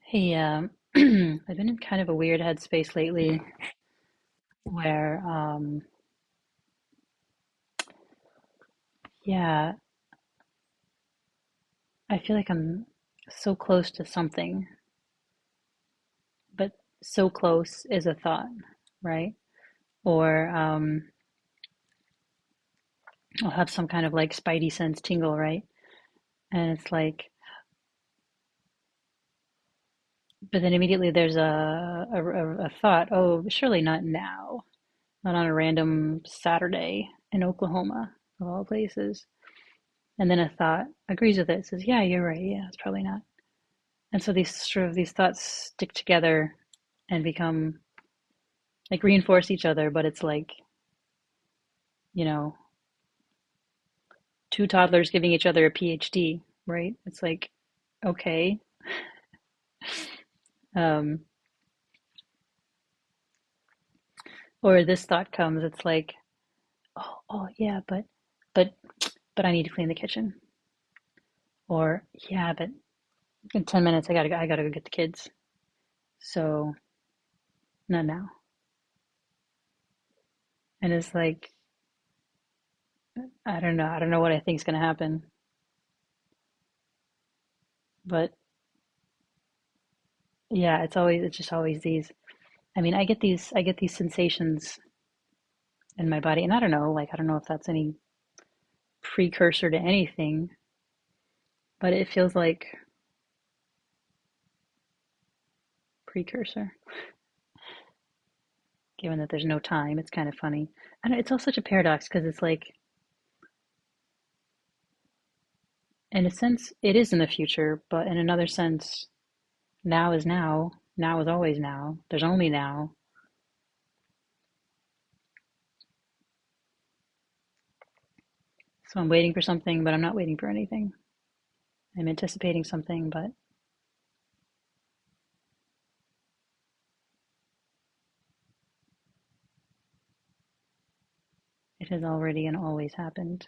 Hey, I've been in kind of a weird headspace lately where, yeah, I feel like I'm so close to something, but so close is a thought, right? Or I'll have some kind of like spidey sense tingle, right? And it's like, but then immediately there's a thought, oh, surely not now, not on a random Saturday in Oklahoma, of all places. And then a thought agrees with it, says, yeah, you're right. Yeah, it's probably not. And so these thoughts stick together and become like reinforce each other, but it's like, you know, two toddlers giving each other a PhD, right? It's like, okay. Um, or this thought comes, it's like, oh yeah, but but I need to clean the kitchen. Or yeah, but in 10 minutes I gotta go get the kids. So not now. And it's like, I don't know what I think is gonna happen. But yeah, it's just always these. I mean, I get these sensations in my body, and I don't know if that's any precursor to anything, but it feels like precursor, given that there's no time. It's kind of funny. And it's all such a paradox because it's like, in a sense, it is in the future, but in another sense, now is now. Now is always now. There's only now. So I'm waiting for something, but I'm not waiting for anything. I'm anticipating something, but it has already and always happened.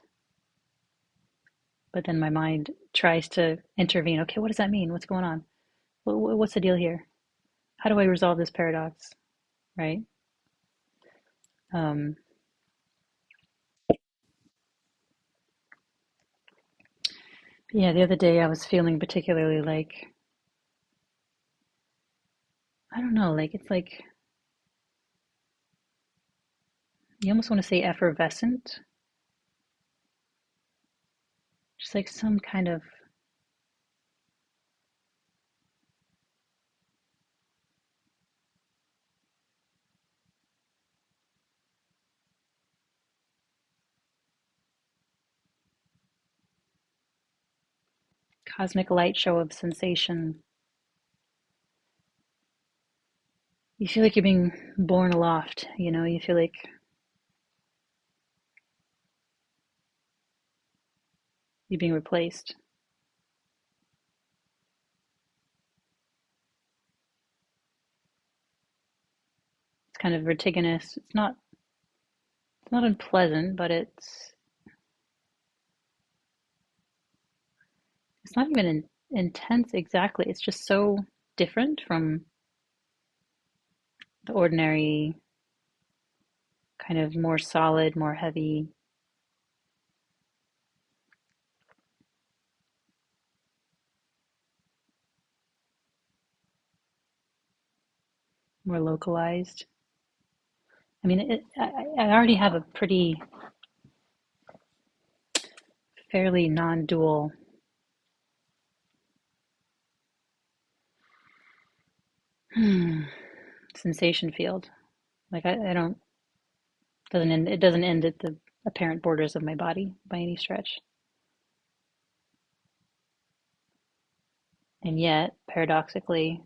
But then my mind tries to intervene. Okay, what does that mean? What's going on? What's the deal here? How do I resolve this paradox? Right? Um, yeah, the other day I was feeling particularly like, I don't know, like it's like you almost want to say effervescent, just like some kind of cosmic light show of sensation. You feel like you're being borne aloft, you know, you feel like you're being replaced. It's kind of vertiginous. It's not unpleasant, but it's not even intense exactly. It's just so different from the ordinary kind of more solid, more heavy, more localized. I mean, I already have a pretty fairly non-dual sensation field. Like I don't doesn't end it doesn't end at the apparent borders of my body by any stretch. And yet, paradoxically,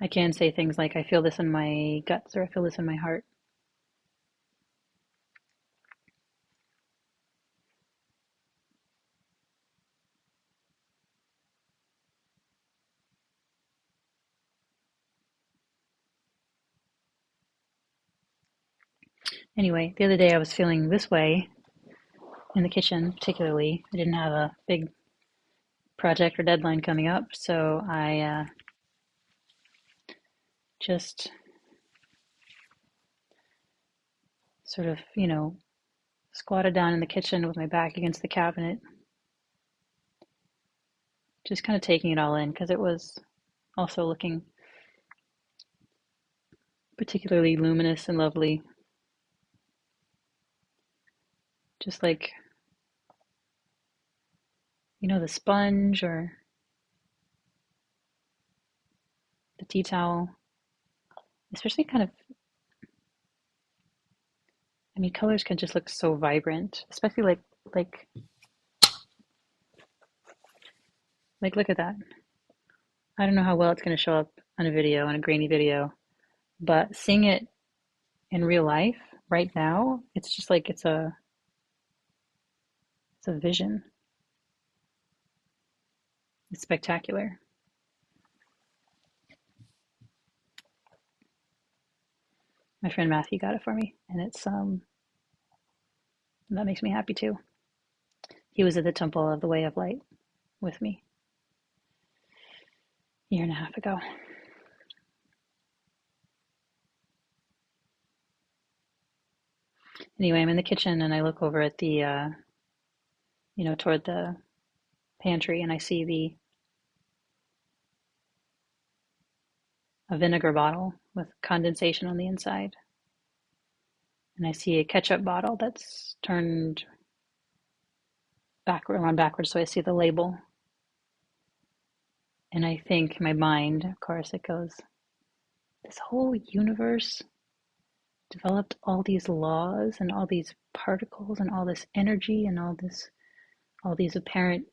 I can say things like I feel this in my guts or I feel this in my heart. Anyway, the other day I was feeling this way in the kitchen, particularly. I didn't have a big project or deadline coming up, so I just sort of, squatted down in the kitchen with my back against the cabinet, just kind of taking it all in because it was also looking particularly luminous and lovely, just like, the sponge or the tea towel, especially kind of, I mean, colors can just look so vibrant, especially like look at that. I don't know how well it's going to show up on a video, on a grainy video, but seeing it in real life right now, it's just like it's a vision. It's spectacular. My friend Matthew got it for me, and that makes me happy too. He was at the Temple of the Way of Light with me a year and a half ago. Anyway, I'm in the kitchen and I look over at the toward the pantry, and I see a vinegar bottle with condensation on the inside. And I see a ketchup bottle that's turned backwards, so I see the label. And I think my mind, of course, it goes, this whole universe developed all these laws and all these particles and all this energy and all these apparent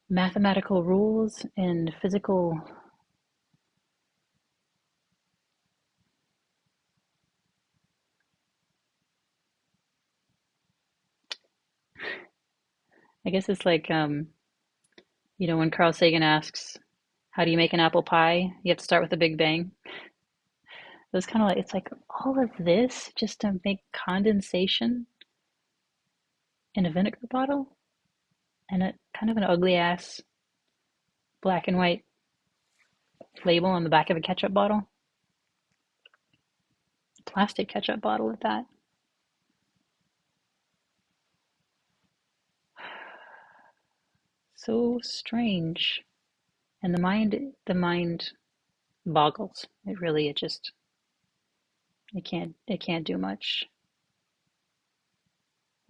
mathematical rules and physical, I guess it's like when Carl Sagan asks, how do you make an apple pie? You have to start with a big bang. It was kind of like, it's like all of this just to make condensation in a vinegar bottle and a kind of an ugly ass black and white label on the back of a ketchup bottle. Plastic ketchup bottle at that. So strange. And the mind boggles. It can't do much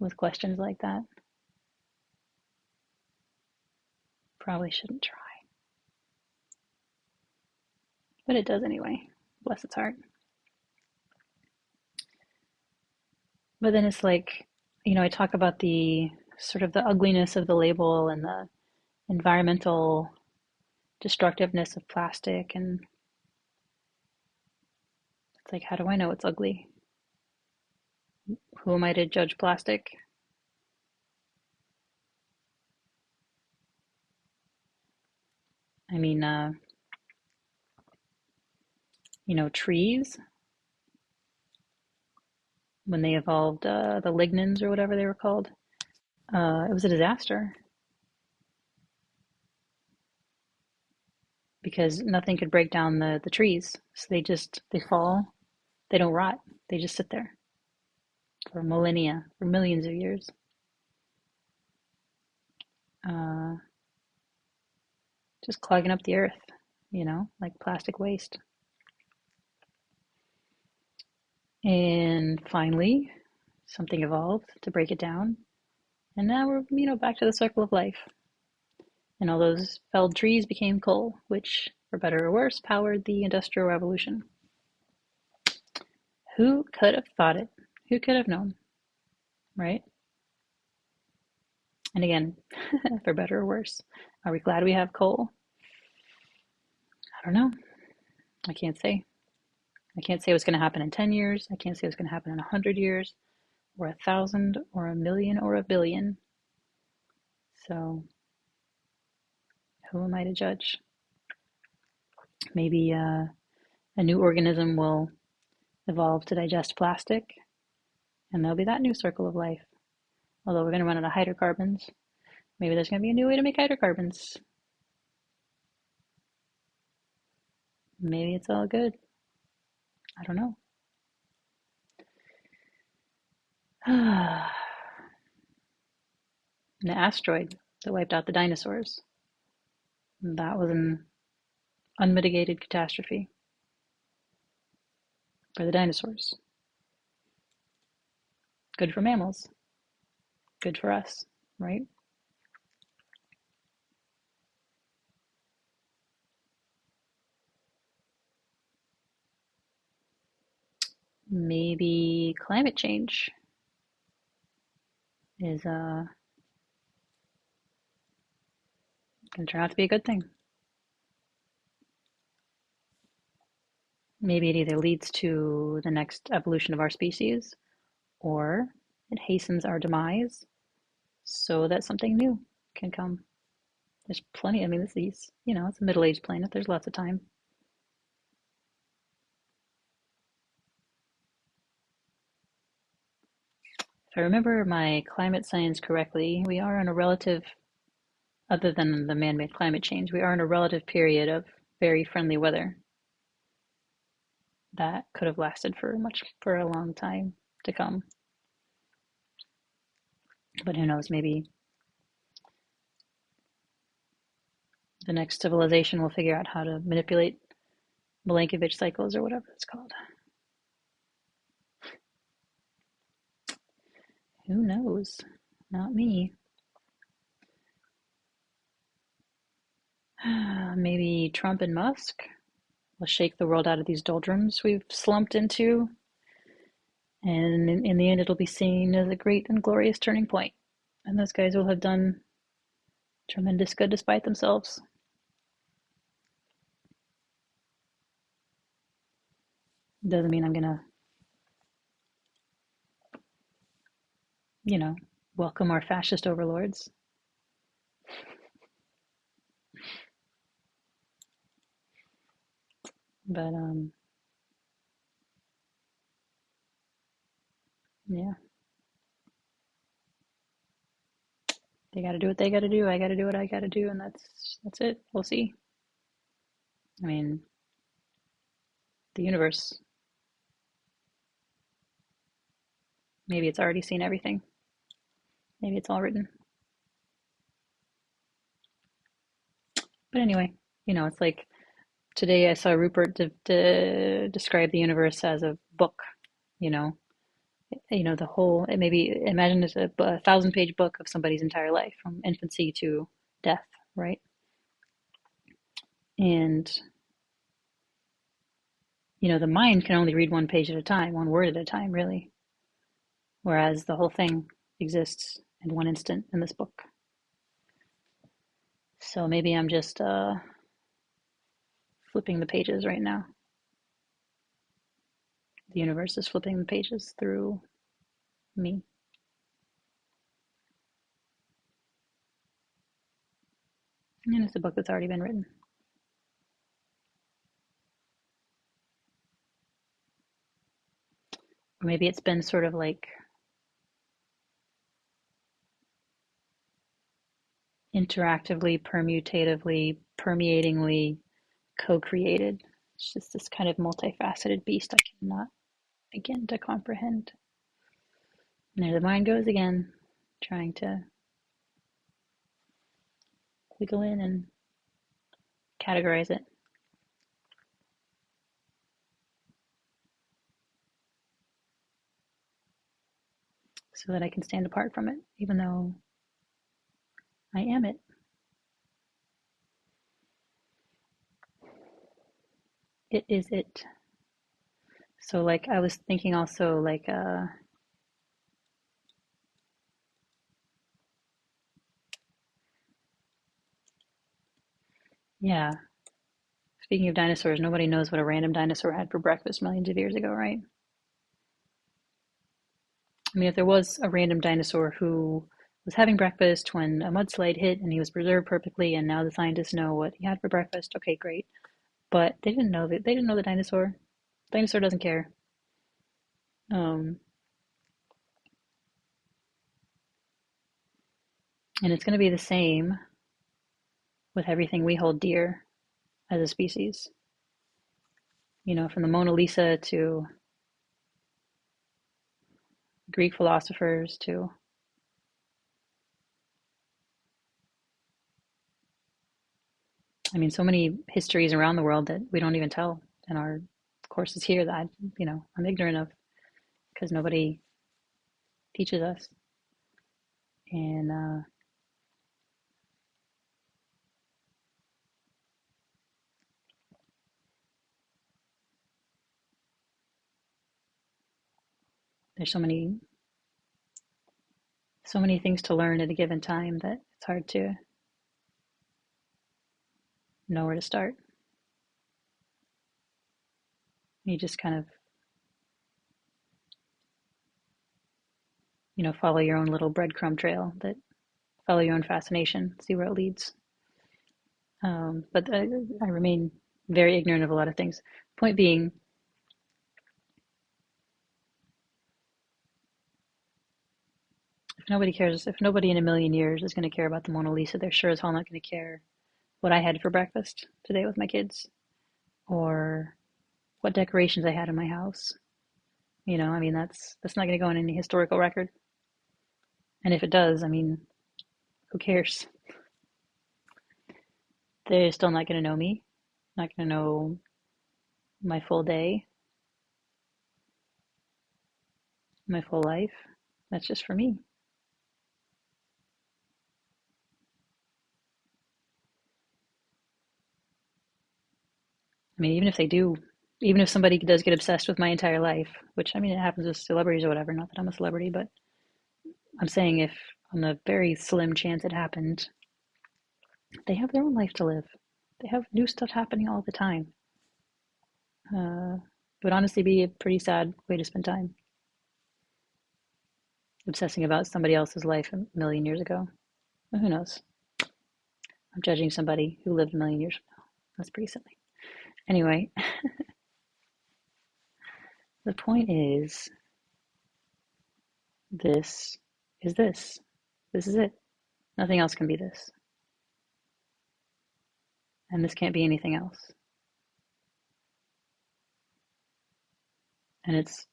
with questions like that. Probably shouldn't try. But it does anyway. Bless its heart. But then it's like, I talk about the sort of the ugliness of the label and the environmental destructiveness of plastic, and it's like, how do I know it's ugly? Who am I to judge plastic? I mean, trees, when they evolved the lignins or whatever they were called, it was a disaster because nothing could break down the trees. So they fall, they don't rot, they just sit there for millennia, for millions of years. Uh, just clogging up the earth, like plastic waste. And finally, something evolved to break it down. And now we're, back to the circle of life. And all those felled trees became coal, which, for better or worse, powered the Industrial Revolution. Who could have thought it? Who could have known? Right? And again, for better or worse, are we glad we have coal? I don't know. I can't say. I can't say what's going to happen in 10 years. I can't say what's going to happen in 100 years, or 1,000, or 1,000,000, or 1,000,000,000. So, who am I to judge? Maybe a new organism will evolve to digest plastic, and there'll be that new circle of life. Although we're going to run out of hydrocarbons. Maybe there's going to be a new way to make hydrocarbons. Maybe it's all good. I don't know. An asteroid that wiped out the dinosaurs. That was an unmitigated catastrophe for the dinosaurs. Good for mammals. Good for us, right? Maybe climate change is going to turn out to be a good thing. Maybe it either leads to the next evolution of our species or it hastens our demise so that something new can come. There's plenty, I mean, it's a middle-aged planet. There's lots of time. If I remember my climate science correctly, we are in a relative, other than the man-made climate change, we are in a relative period of very friendly weather that could have lasted for a long time to come. But who knows, maybe the next civilization will figure out how to manipulate Milankovitch cycles or whatever it's called. Who knows? Not me. Maybe Trump and Musk will shake the world out of these doldrums we've slumped into. And in the end, it'll be seen as a great and glorious turning point. And those guys will have done tremendous good despite themselves. Doesn't mean I'm going to, welcome our fascist overlords. But, yeah. They got to do what they got to do. I got to do what I got to do. And that's it. We'll see. I mean, the universe, maybe it's already seen everything. Maybe it's all written. But anyway, it's like today I saw Rupert describe the universe as a book, you know. The whole, maybe imagine it's a 1,000-page book of somebody's entire life from infancy to death, right? And, the mind can only read one page at a time, one word at a time, really. Whereas the whole thing exists in one instant in this book. So maybe I'm just flipping the pages right now. The universe is flipping the pages through me. And it's a book that's already been written. Or maybe it's been sort of like interactively, permutatively, permeatingly co-created. It's just this kind of multifaceted beast I cannot begin to comprehend. And there the mind goes again, trying to wiggle in and categorize it. So that I can stand apart from it, even though I am it. It is it. So like I was thinking also like yeah. Speaking of dinosaurs, nobody knows what a random dinosaur had for breakfast millions of years ago, right? I mean, if there was a random dinosaur who was having breakfast when a mudslide hit and he was preserved perfectly, and now the scientists know what he had for breakfast, okay, great. But they didn't know the dinosaur. The dinosaur doesn't care. Um, and it's going to be the same with everything we hold dear as a species. From the Mona Lisa to Greek philosophers to, I mean, so many histories around the world that we don't even tell in our courses here that I'm ignorant of because nobody teaches us. And there's so many things to learn at a given time that it's hard to know where to start. You just kind of, follow your own little breadcrumb trail that follow your own fascination, see where it leads. But I remain very ignorant of a lot of things. Point being, if nobody in a million years is going to care about the Mona Lisa, they're sure as hell not going to care what I had for breakfast today with my kids or what decorations I had in my house. I mean, that's not going to go in any historical record. And if it does, I mean, who cares? They're still not going to know me, not going to know my full day, my full life. That's just for me. I mean, even if they do, even if somebody does get obsessed with my entire life, which I mean, it happens with celebrities or whatever, not that I'm a celebrity, but I'm saying if on the very slim chance it happened, they have their own life to live. They have new stuff happening all the time. It would honestly be a pretty sad way to spend time, obsessing about somebody else's life a million years ago. Well, who knows? I'm judging somebody who lived a million years from now. That's pretty silly. Anyway, the point is this is this. This is it. Nothing else can be this. And this can't be anything else. And it's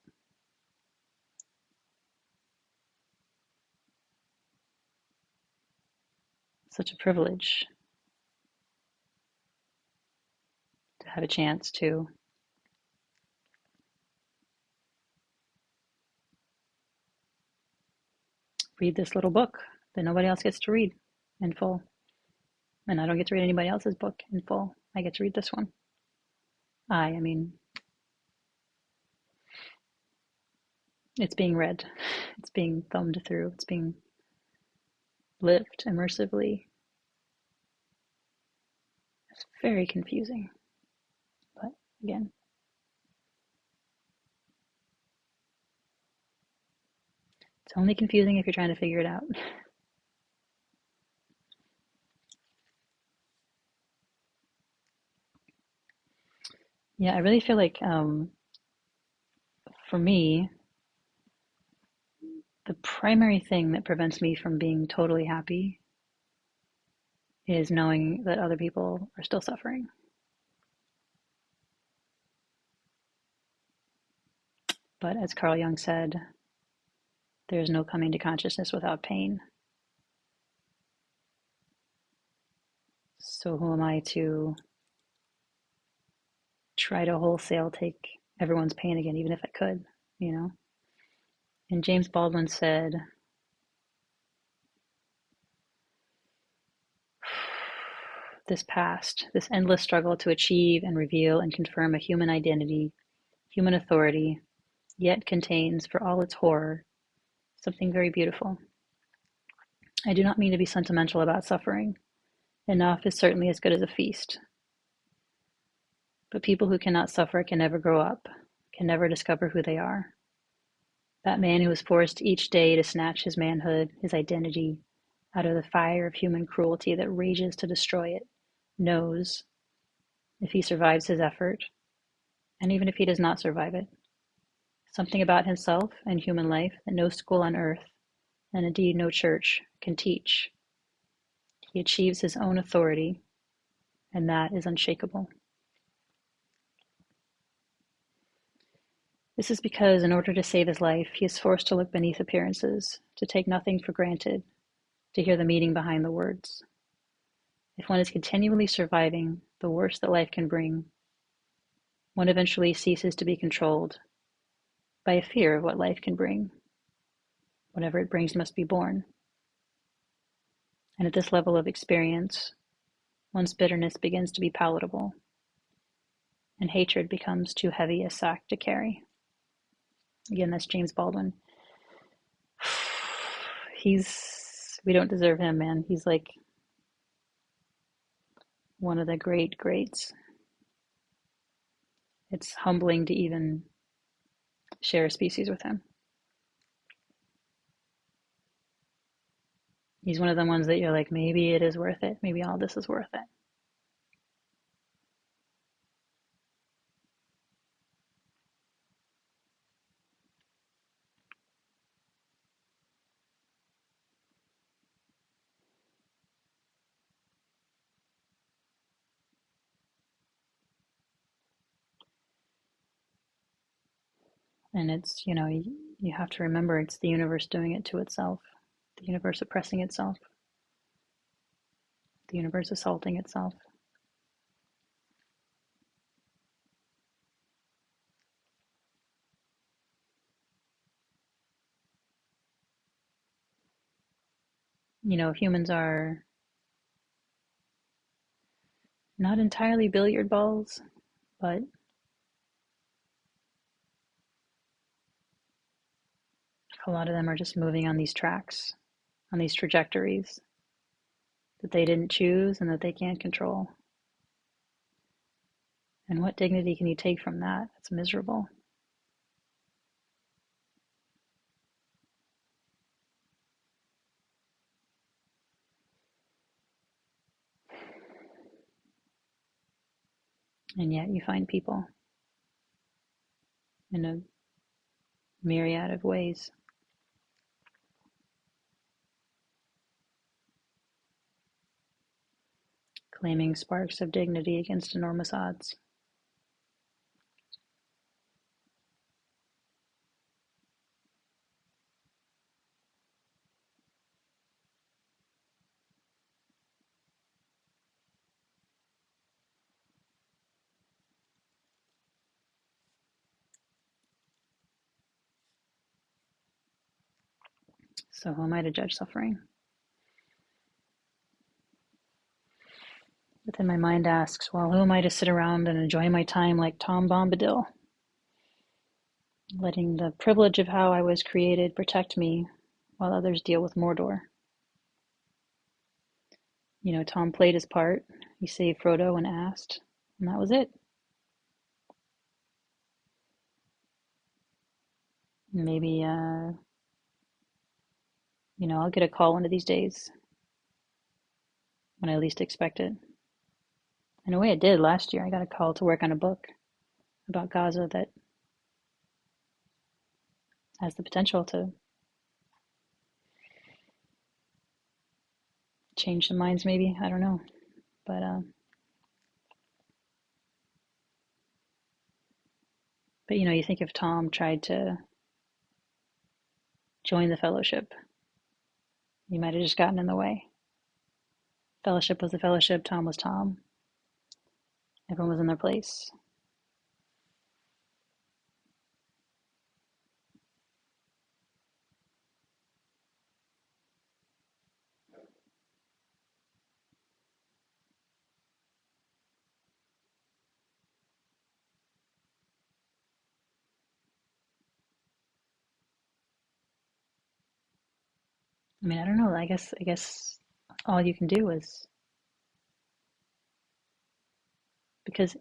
such a privilege to have a chance to read this little book that nobody else gets to read in full. And I don't get to read anybody else's book in full. I get to read this one. I mean, it's being read, it's being thumbed through, it's being lived immersively. It's very confusing. But again, it's only confusing if you're trying to figure it out. Yeah, I really feel like for me, the primary thing that prevents me from being totally happy is knowing that other people are still suffering. But as Carl Jung said, there's no coming to consciousness without pain. So who am I to try to wholesale take everyone's pain again, even if I could, you know? And James Baldwin said, this past, this endless struggle to achieve and reveal and confirm a human identity, human authority, yet contains, for all its horror, something very beautiful. I do not mean to be sentimental about suffering. Enough is certainly as good as a feast. But people who cannot suffer can never grow up, can never discover who they are. That man who is forced each day to snatch his manhood, his identity, out of the fire of human cruelty that rages to destroy it, knows, if he survives his effort, and even if he does not survive it, something about himself and human life that no school on earth, and indeed no church, can teach. He achieves his own authority, and that is unshakable. This is because, in order to save his life, he is forced to look beneath appearances, to take nothing for granted, to hear the meaning behind the words. If one is continually surviving the worst that life can bring, one eventually ceases to be controlled by a fear of what life can bring. Whatever it brings must be borne. And at this level of experience, one's bitterness begins to be palatable, and hatred becomes too heavy a sack to carry. Again, that's James Baldwin. We don't deserve him, man. He's like one of the great greats. It's humbling to even share a species with him. He's one of the ones that you're like, maybe it is worth it. Maybe all this is worth it. And it's, you have to remember it's the universe doing it to itself, the universe oppressing itself, the universe assaulting itself. Humans are not entirely billiard balls, but a lot of them are just moving on these tracks, on these trajectories that they didn't choose and that they can't control. And what dignity can you take from that? It's miserable. And yet you find people in a myriad of ways claiming sparks of dignity against enormous odds. So who am I to judge suffering? But then my mind asks, well, who am I to sit around and enjoy my time like Tom Bombadil, letting the privilege of how I was created protect me while others deal with Mordor? Tom played his part. He saved Frodo and asked, and that was it. Maybe, I'll get a call one of these days when I least expect it. In a way, I did last year. I got a call to work on a book about Gaza that has the potential to change some minds, maybe. I don't know. But you think if Tom tried to join the fellowship, he might have just gotten in the way. Fellowship was the fellowship, Tom was Tom. Everyone was in their place. I mean, I don't know. I guess all you can do is because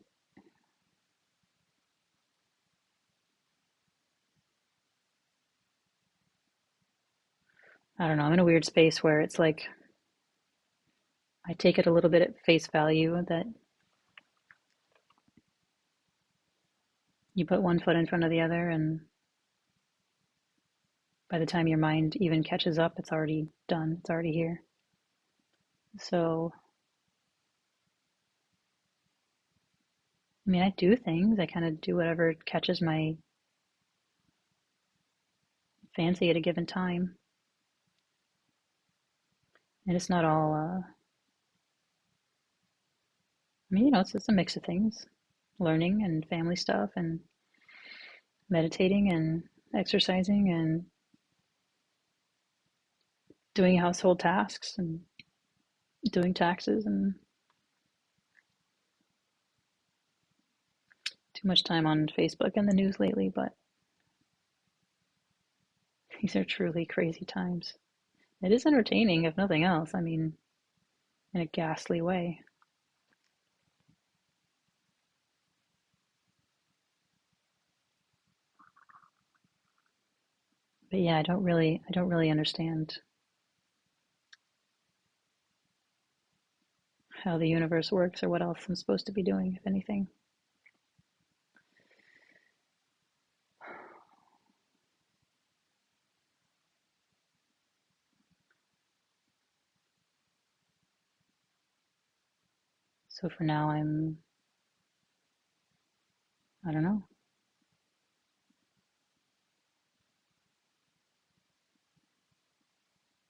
I don't know. I'm in a weird space where it's like I take it a little bit at face value that you put one foot in front of the other, and by the time your mind even catches up, it's already done, it's already here. So, I mean, I do things, I kind of do whatever catches my fancy at a given time. And it's not all, I mean, it's a mix of things, learning and family stuff and meditating and exercising and doing household tasks and doing taxes and too much time on Facebook and the news lately, but these are truly crazy times. It is entertaining, if nothing else. I mean, in a ghastly way. But yeah, I don't really understand how the universe works or what else I'm supposed to be doing, if anything. So for now, I don't know,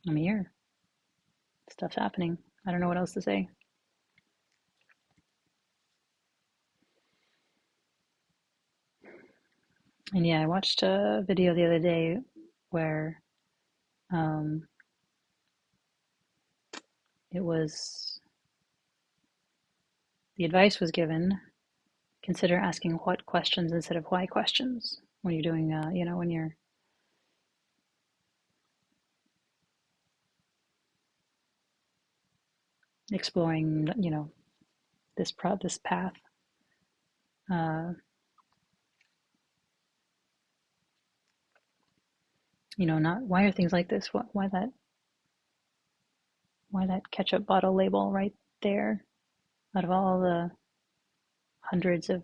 I'm here. Stuff's happening. I don't know what else to say. And yeah, I watched a video the other day where um, it was the advice was given, consider asking what questions instead of why questions when you're doing, when you're exploring, this path. Uh, not why are things like this? Why that ketchup bottle label right there? Out of all the hundreds of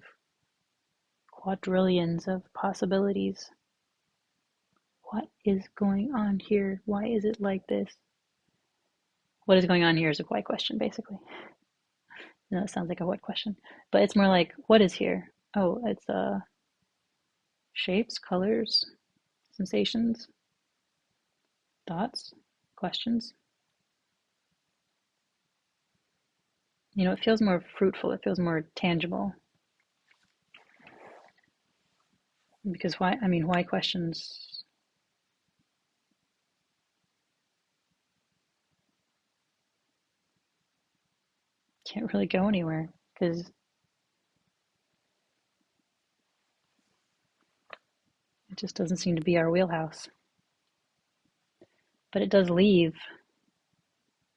quadrillions of possibilities, what is going on here? Why is it like this? What is going on here is a why question, basically. No, it sounds like a what question, but it's more like what is here? Oh, it's shapes, colors, sensations, thoughts, questions. It feels more fruitful. It feels more tangible because why? I mean, why questions can't really go anywhere because it just doesn't seem to be our wheelhouse. But it does leave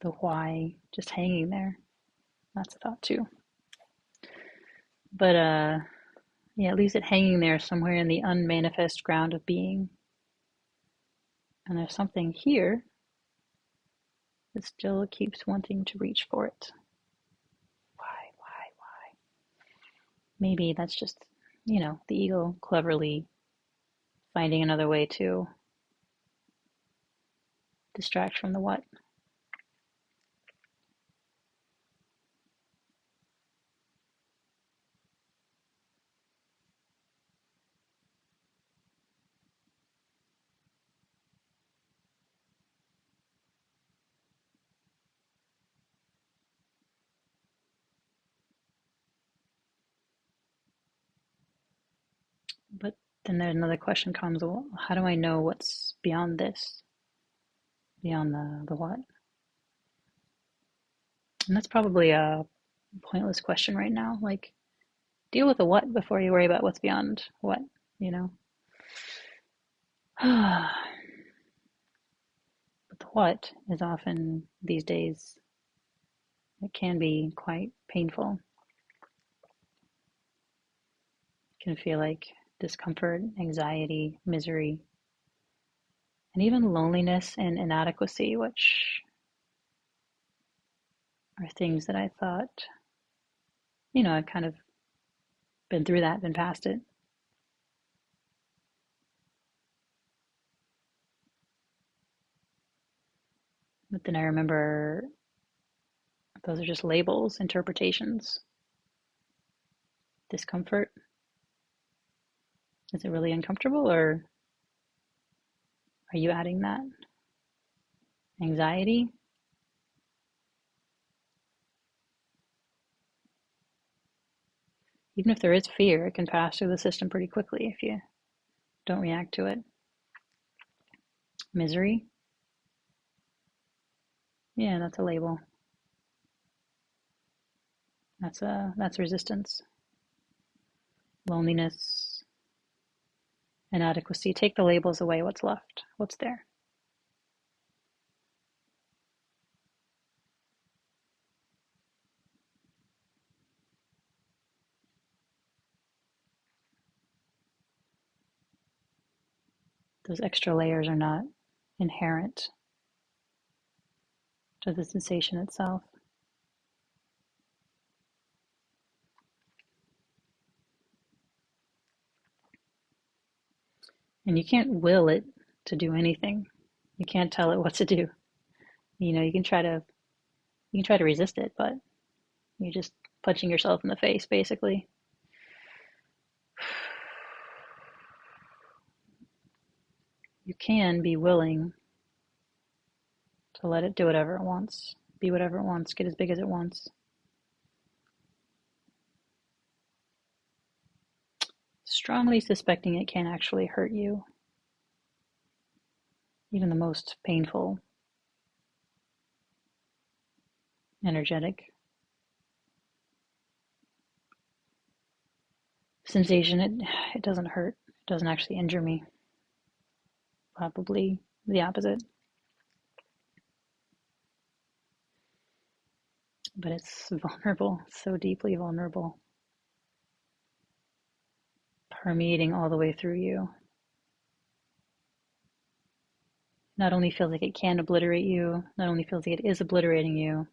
the why just hanging there. That's a thought too. But yeah, it leaves it hanging there somewhere in the unmanifest ground of being. And there's something here that still keeps wanting to reach for it. Why? Maybe that's just, the ego cleverly finding another way to distract from the what. But then there's another question comes, well, how do I know what's beyond this, beyond the what? And that's probably a pointless question right now. Like, deal with the what before you worry about what's beyond what, you know? But the what is often these days, it can be quite painful. It can feel like discomfort, anxiety, misery, and even loneliness and inadequacy, which are things that I thought, I've kind of been through that, been past it. But then I remember those are just labels, interpretations. Discomfort. Is it really uncomfortable, or are you adding that? Anxiety? Even if there is fear, it can pass through the system pretty quickly if you don't react to it. Misery? Yeah, that's a label. That's resistance. Loneliness, inadequacy. Take the labels away. What's left? What's there? Those extra layers are not inherent to the sensation itself. And you can't will it to do anything. You can't tell it what to do. You can try to resist it, but you're just punching yourself in the face, basically. You can be willing to let it do whatever it wants, be whatever it wants, get as big as it wants. Strongly suspecting it can actually hurt you, even the most painful, energetic sensation. It doesn't hurt. It doesn't actually injure me. Probably the opposite. But it's vulnerable, so deeply vulnerable, permeating all the way through you. Not only feels like it can obliterate you, not only feels like it is obliterating you,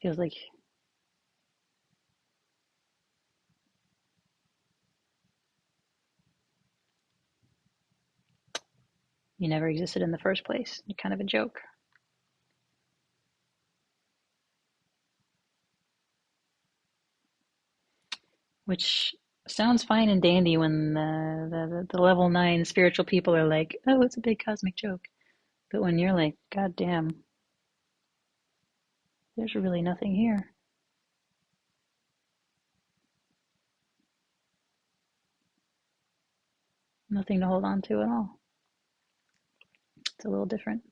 feels like you never existed in the first place. You're kind of a joke. Which sounds fine and dandy when the level 9 spiritual people are like, oh, it's a big cosmic joke. But when you're like, God damn, there's really nothing here. Nothing to hold on to at all. It's a little different.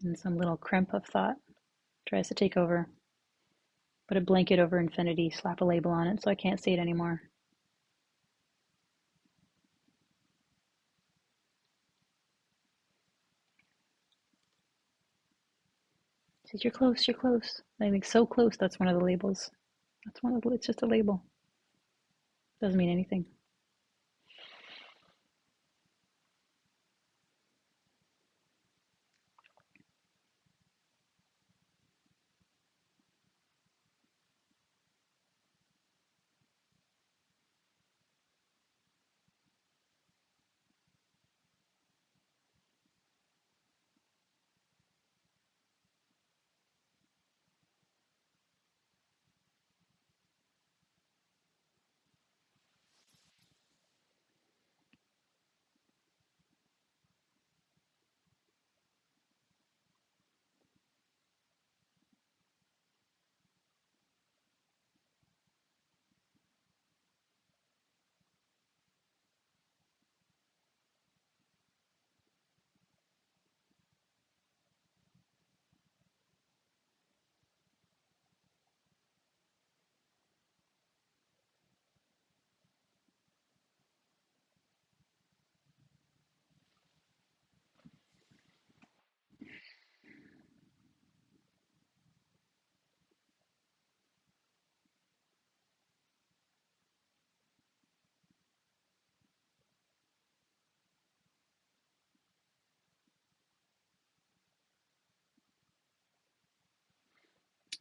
And some little crimp of thought tries to take over. Put a blanket over infinity, slap a label on it so I can't see it anymore. It says, you're close, you're close. I think so close, that's one of the labels. It's just a label. Doesn't mean anything.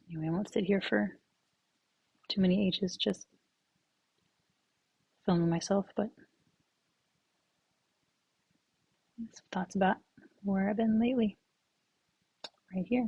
Anyway, I won't sit here for too many H's, just filming myself, but some thoughts about where I've been lately, right here.